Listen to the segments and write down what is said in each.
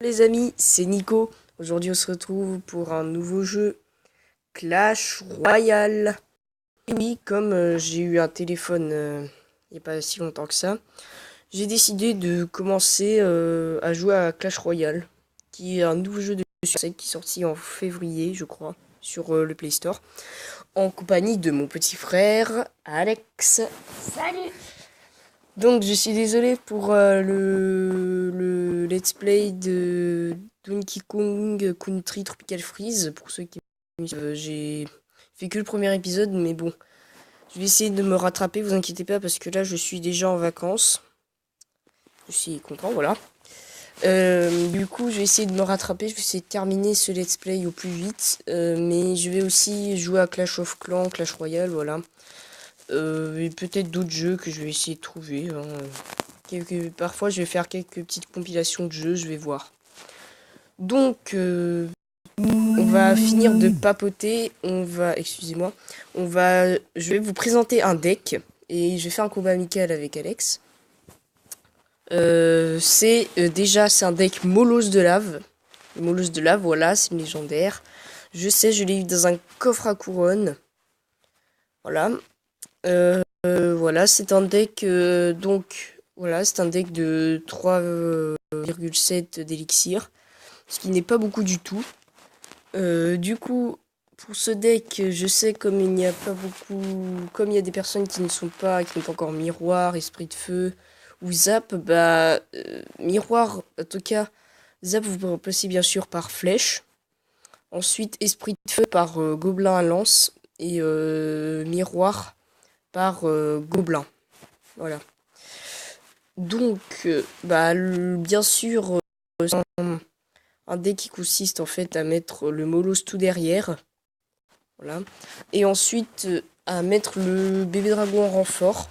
Les amis, c'est Nico. Aujourd'hui, on se retrouve pour un nouveau jeu Clash Royale. Et oui, comme j'ai eu un téléphone il n'y a pas si longtemps que ça, j'ai décidé de commencer à jouer à Clash Royale, qui est un nouveau jeu de succès qui est sorti en février, je crois, sur le Play Store, en compagnie de mon petit frère Alex. Salut. Donc, je suis désolé pour le let's play de Donkey Kong Country Tropical Freeze. Pour ceux qui j'ai fait que le premier épisode, mais bon, je vais essayer de me rattraper, vous inquiétez pas, parce que là, je suis déjà en vacances. Je suis content, voilà. Du coup, je vais essayer de me rattraper, je vais essayer de terminer ce let's play au plus vite. Mais je vais aussi jouer à Clash of Clans, Clash Royale, voilà. Et peut-être d'autres jeux que je vais essayer de trouver. Parfois, je vais faire quelques petites compilations de jeux, je vais voir. Donc, on va finir de papoter. Excusez-moi, je vais vous présenter un deck et je vais faire un combat amical avec Alex. C'est un deck Molosse de lave. Molosse de lave, voilà, c'est une légendaire. Je sais, je l'ai eu dans un coffre à couronne. Voilà. Voilà, c'est un deck voilà, c'est un deck de 3,7 d'élixir, ce qui n'est pas beaucoup du tout. Du coup, pour ce deck, je sais comme il n'y a pas beaucoup, comme il y a des personnes qui n'ont pas encore miroir, esprit de feu ou zap, miroir, en tout cas, zap vous pouvez remplacer bien sûr par flèche. Ensuite, esprit de feu par gobelin à lance et miroir par gobelin. Voilà. Donc, bien sûr, c'est un deck qui consiste en fait à mettre le molosse tout derrière. Voilà. Et ensuite, à mettre le bébé dragon en renfort.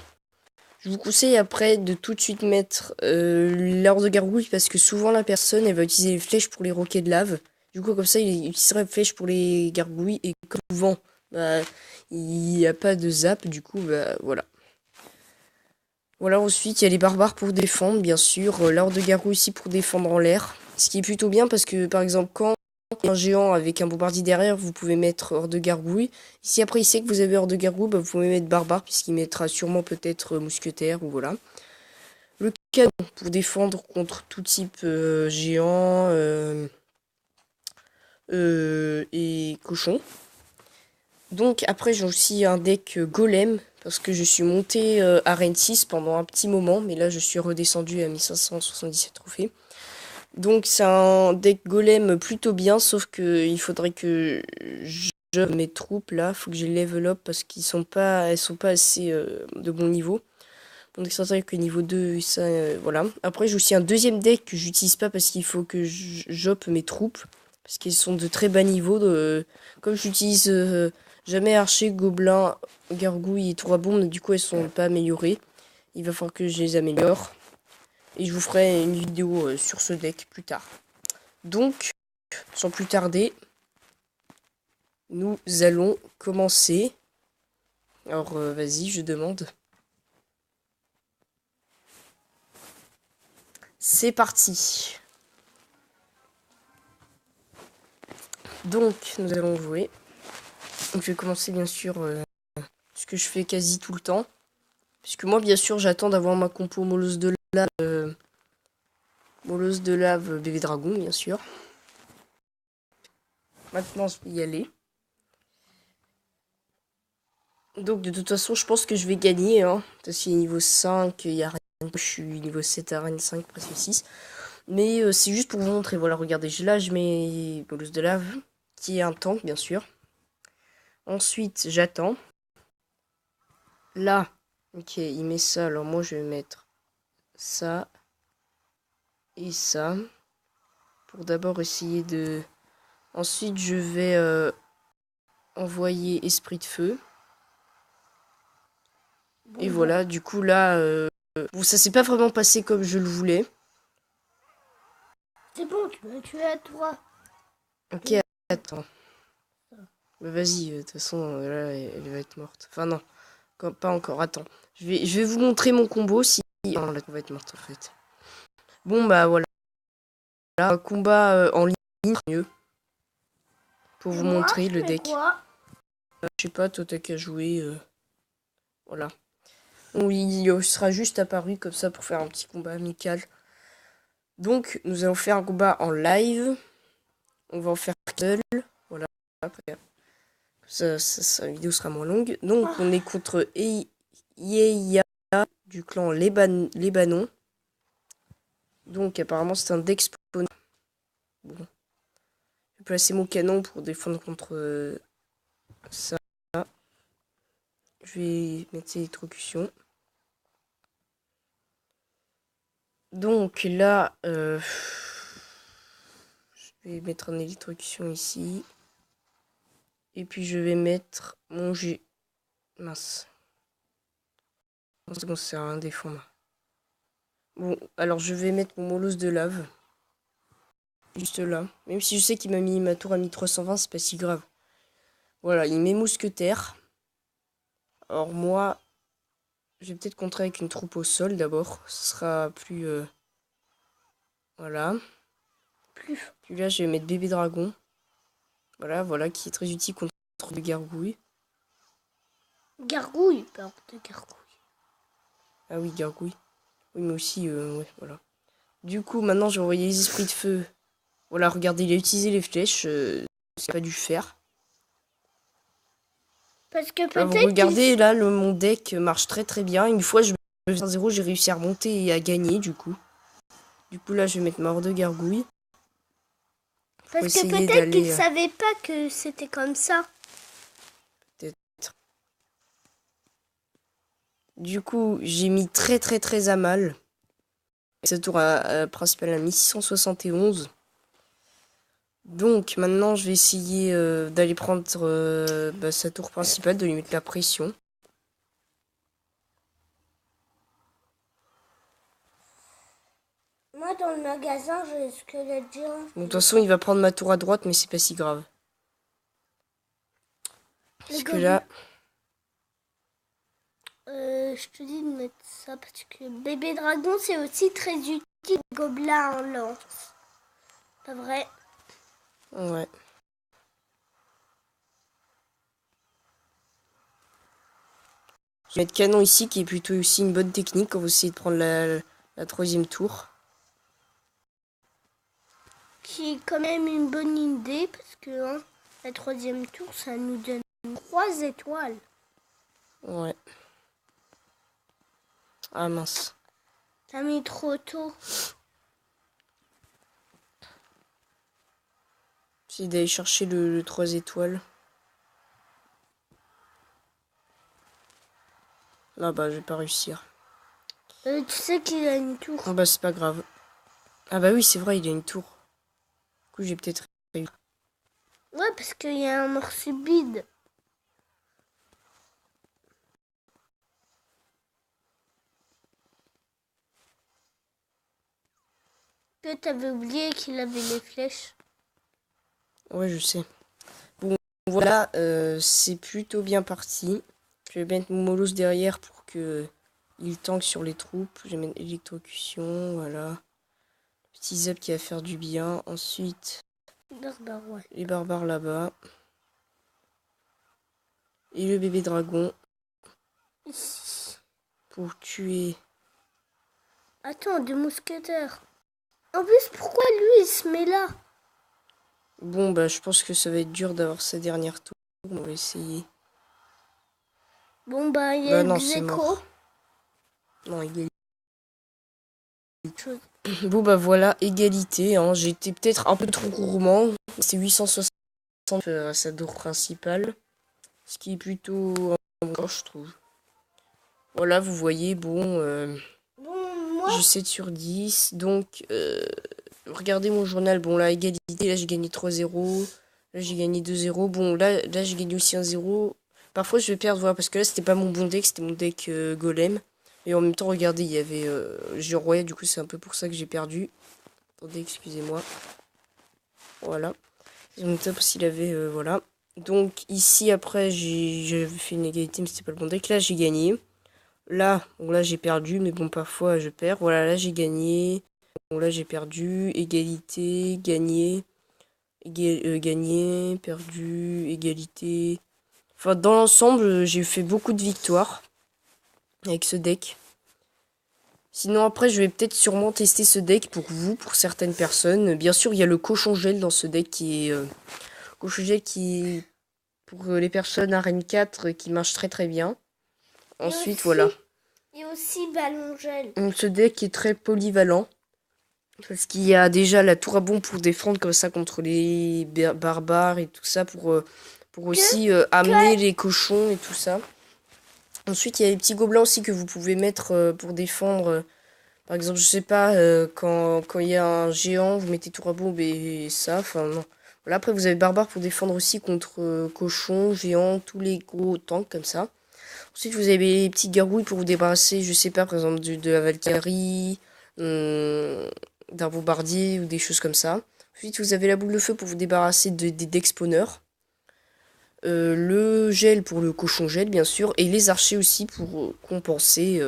Je vous conseille après de tout de suite mettre l'heure de gargouille parce que souvent la personne elle va utiliser les flèches pour les roquets de lave. Du coup, comme ça, il utiliserait les flèches pour les gargouilles et comme souvent, il n'y a pas de zap, du coup, voilà. Voilà, ensuite, il y a les barbares pour défendre, bien sûr. L'ordre de garou ici pour défendre en l'air. Ce qui est plutôt bien parce que, par exemple, quand il y a un géant avec un bombardier derrière, vous pouvez mettre hors de gargouille. Si après il sait que vous avez hors de gargouille, vous pouvez mettre barbare puisqu'il mettra sûrement peut-être mousquetaire ou voilà. Le canon pour défendre contre tout type géant et cochon. Donc après j'ai aussi un deck golem parce que je suis monté à Reign 6 pendant un petit moment, mais là je suis redescendu à 1577 trophées. Donc c'est un deck golem plutôt bien, sauf que il faudrait que je mes troupes là, faut que je level up parce elles sont pas assez de bon niveau. Donc c'est vrai que niveau 2, ça voilà. Après j'ai aussi un deuxième deck que j'utilise pas parce qu'il faut que j'oppe mes troupes parce qu'elles sont de très bas niveau. Comme j'utilise jamais archer, gobelin, gargouille et trois bombes, du coup elles sont pas améliorées. Il va falloir que je les améliore. Et je vous ferai une vidéo sur ce deck plus tard. Donc, sans plus tarder, nous allons commencer. Alors, vas-y, je demande. C'est parti. Donc, nous allons jouer. Donc, je vais commencer, bien sûr, ce que je fais quasi tout le temps. Puisque moi, bien sûr, j'attends d'avoir ma compo Molosse de lave, bébé dragon, bien sûr. Maintenant, je vais y aller. Donc, de toute façon, je pense que je vais gagner. Hein, parce qu'il est niveau 5, il y a rien. Je suis niveau 7 à Rennes 5, presque 6. Mais c'est juste pour vous montrer. Voilà, regardez, là, je mets Molosse de lave, qui est un tank, bien sûr. Ensuite, j'attends. Là, ok, il met ça. Alors, moi, je vais mettre ça et ça. Pour d'abord essayer de... Ensuite, je vais envoyer Esprit de Feu. Et voilà, du coup, là... Bon, ça s'est pas vraiment passé comme je le voulais. C'est bon, tu m'as tué à toi. Ok, attends. Vas-y, de toute façon, là, elle va être morte. Enfin, non, pas encore, attends. Je vais vous montrer mon combo si... Oh, là, elle va être morte, en fait. Bon, bah, voilà. un combat en ligne, mieux. Pour vous Moi, montrer je le fais deck. quoi? Je sais pas, toi t'as qu'à jouer. Voilà. Oui, il sera juste apparu comme ça pour faire un petit combat amical. Donc, nous allons faire un combat en live. On va en faire seul. Voilà. Après, sa vidéo sera moins longue. Donc, on est contre Yeya du clan Lebanon. Donc, apparemment, c'est un deck spawn. Bon. Je vais placer mon canon pour défendre contre ça. Je vais mettre ses électrocutions. Donc là, je vais mettre une électrocution ici. Et puis je vais mettre mon G. Mince. C'est bon, ça sert à rien de défendre. Bon, alors je vais mettre mon molosse de lave. Juste là. Même si je sais qu'il m'a mis ma tour à 1320, c'est pas si grave. Voilà, il met mousquetaire. Alors moi, je vais peut-être contrer avec une troupe au sol d'abord. Ce sera plus... Voilà. Puis là, je vais mettre bébé dragon. Voilà, qui est très utile contre les gargouilles. Gargouille, pardon, de gargouille. Ah oui, gargouille. Oui, mais aussi, ouais, voilà. Du coup, maintenant, j'ai envoyé les esprits de feu. Voilà, regardez, il a utilisé les flèches. C'est pas dû faire. Parce que Là, vous peut-être regardez, là, mon deck marche très très bien. Une fois, je me fais 0, j'ai réussi à remonter et à gagner, du coup. Du coup, là, je vais mettre ma horde de gargouilles. parce que peut-être qu'il savait pas que c'était comme ça. Peut-être. Du coup, j'ai mis très très très à mal. Sa tour principale à 1671. Donc maintenant je vais essayer d'aller prendre sa tour principale, de lui mettre la pression. Moi dans le magasin j'ai le squelette géant. Bon, de toute façon il va prendre ma tour à droite mais c'est pas si grave. Parce que là... je te dis de mettre ça parce que bébé dragon c'est aussi très utile. Gobelin en lance. Pas vrai? Ouais. Je vais mettre canon ici qui est plutôt aussi une bonne technique quand vous essayez de prendre la troisième tour. Qui est quand même une bonne idée parce que la troisième tour ça nous donne 3 étoiles. Ouais. Ah mince. T'as mis trop tôt. J'essaie d'aller chercher le 3 étoiles. Là bah je vais pas réussir. Tu sais qu'il a une tour. Ah bah c'est pas grave. Ah bah oui c'est vrai il a une tour. Du coup j'ai peut-être réussi. Ouais parce qu'il y a un mort subide. Que t'avais oublié qu'il avait les flèches. Ouais je sais. Bon voilà c'est plutôt bien parti. Je vais mettre mon molosse derrière pour que il tank sur les troupes. Je vais mettre électrocution, voilà. Petit zap qui va faire du bien. Ensuite, Barbare, ouais. les barbares là-bas. Et le bébé dragon. Ici. Pour tuer. Attends, deux mousquetaires. En plus, pourquoi lui il se met là? Bon bah je pense que ça va être dur d'avoir sa dernière tour. On va essayer. Bon bah il y a non, le c'est Xeco. mort. Non, égalité. Bon bah voilà, égalité. Hein. J'ai été peut-être un peu trop gourmand. C'est 860 à sa tour principale. Ce qui est plutôt bon, je trouve. Voilà, vous voyez, bon, Bon, moi... j'ai 7 sur 10. Donc, regardez mon journal. Bon, là, égalité, là, j'ai gagné 3-0. Là, j'ai gagné 2-0. Bon, là j'ai gagné aussi 1-0. Parfois, je vais perdre, voilà, parce que là, c'était pas mon bon deck, c'était mon deck golem. Et en même temps, regardez, il y avait Géant Royal, du coup, c'est un peu pour ça que j'ai perdu. Attendez, excusez-moi. Voilà. En même temps, parce qu'il avait, voilà. Donc, ici, après, j'avais fait une égalité, mais c'était pas le bon deck. Là, j'ai gagné. Là, bon, là, j'ai perdu, mais bon, parfois, je perds. Voilà, là, j'ai gagné. Bon, là, j'ai perdu. Égalité, gagné. Gagné, perdu, égalité. Enfin, dans l'ensemble, j'ai fait beaucoup de victoires avec ce deck. Sinon, après, je vais peut-être sûrement tester ce deck pour vous, pour certaines personnes. Bien sûr, il y a le cochon gel dans ce deck qui est... cochon gel qui, pour les personnes arène 4, qui marche très très bien. Ensuite, voilà. Et aussi ballon gel. Donc, ce deck est très polyvalent. Parce qu'il y a déjà la tour à bombe pour défendre comme ça contre les barbares et tout ça. Pour aussi amener les cochons et tout ça. Ensuite, il y a les petits gobelins aussi que vous pouvez mettre pour défendre. Par exemple, je sais pas, quand il y a un géant, vous mettez tour à bombe et ça. Enfin, non. Voilà, après, vous avez barbare pour défendre aussi contre cochons, géants, tous les gros tanks comme ça. Ensuite, vous avez les petits gargouilles pour vous débarrasser, je sais pas, par exemple, de la Valkyrie, d'un bombardier ou des choses comme ça. Ensuite, vous avez la boule de feu pour vous débarrasser des decks spawners. Le gel pour le cochon gel, bien sûr. Et les archers aussi pour compenser.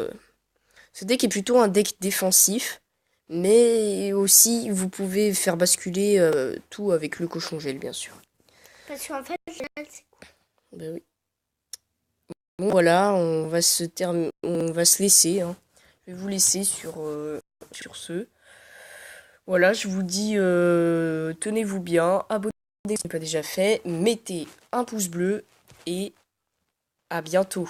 Ce deck est plutôt un deck défensif. Mais aussi, vous pouvez faire basculer tout avec le cochon gel, bien sûr. Parce qu'en fait, c'est quoi? Ben oui. Bon, voilà, on va se laisser. Hein. Je vais vous laisser sur ce. Voilà, je vous dis, tenez-vous bien, abonnez-vous si ce n'est pas déjà fait, mettez un pouce bleu et à bientôt.